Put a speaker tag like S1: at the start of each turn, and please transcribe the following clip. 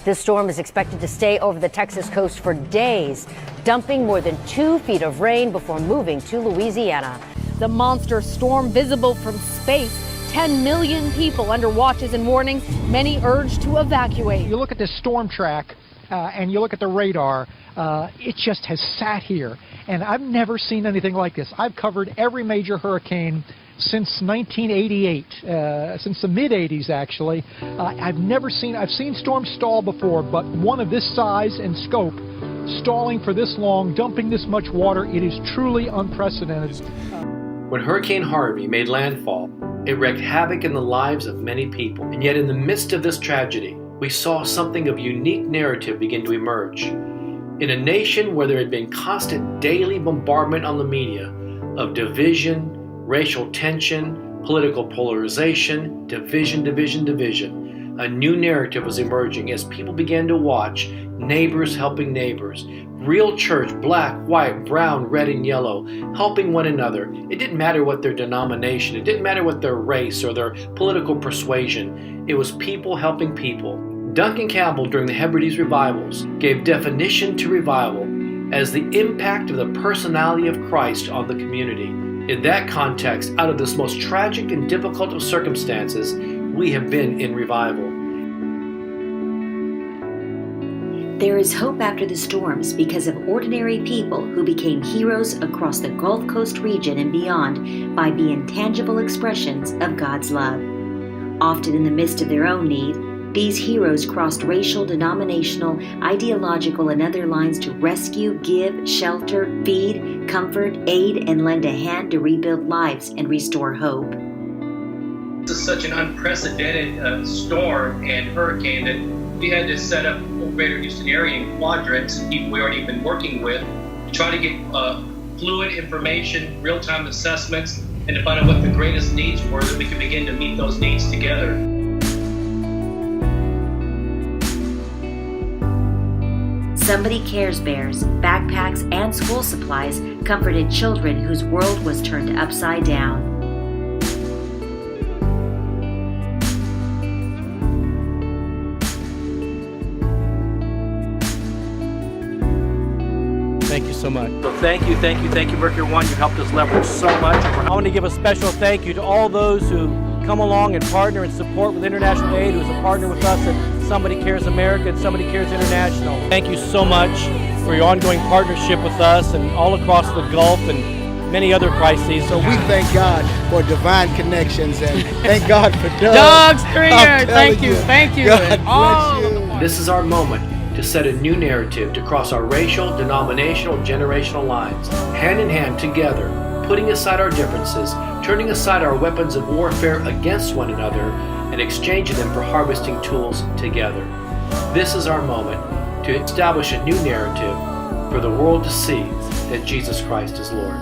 S1: This storm is expected to stay over the Texas coast for days, dumping more than 2 feet of rain before moving to Louisiana.
S2: The monster storm visible from space. 10 million people under watches and warnings, many urged to evacuate.
S3: You look at this storm track and you look at the radar, it just has sat here. And I've never seen anything like this. I've covered every major hurricane since 1988, since the mid-'80s actually. I've seen storms stall before, but one of this size and scope, stalling for this long, dumping this much water, it is truly unprecedented.
S4: When Hurricane Harvey made landfall, it wreaked havoc in the lives of many people. And yet in the midst of this tragedy, we saw something of unique narrative begin to emerge. In a nation where there had been constant daily bombardment on the media of division, racial tension, political polarization, division, a new narrative was emerging as people began to watch neighbors helping neighbors. Real church, black, white, brown, red, and yellow, helping one another. It didn't matter what their denomination, it didn't matter what their race or their political persuasion. It was people helping people. Duncan Campbell, during the Hebrides revivals, gave definition to revival as the impact of the personality of Christ on the community. In that context, out of this most tragic and difficult of circumstances, we have been in revival.
S5: There is hope after the storms because of ordinary people who became heroes across the Gulf Coast region and beyond by being tangible expressions of God's love. Often in the midst of their own need, these heroes crossed racial, denominational, ideological, and other lines to rescue, give, shelter, feed, comfort, aid, and lend a hand to rebuild lives and restore hope.
S6: This is such an unprecedented storm and hurricane that we had to set up whole Greater Houston area in quadrants and people we already been working with to try to get fluid information, real-time assessments, and to find out what the greatest needs were that we could begin to meet those needs together.
S5: Somebody Cares bears, backpacks, and school supplies comforted children whose world was turned upside down.
S7: Thank you so much.
S4: So thank you, Mercury One. You helped us leverage so much.
S7: I want to give a special thank you to all those who come along and partner and support with International Aid, who is a partner with us at Somebody Cares America and Somebody Cares International. Thank you so much for your ongoing partnership with us and all across the Gulf and many other crises.
S8: So we thank God for divine connections and thank God for Doug.
S2: Doug Stringer, thank you.
S8: God bless you.
S4: This is our moment to set a new narrative to cross our racial, denominational, generational lines, hand in hand together, putting aside our differences, turning aside our weapons of warfare against one another, and exchanging them for harvesting tools together. This is our moment to establish a new narrative for the world to see that Jesus Christ is Lord.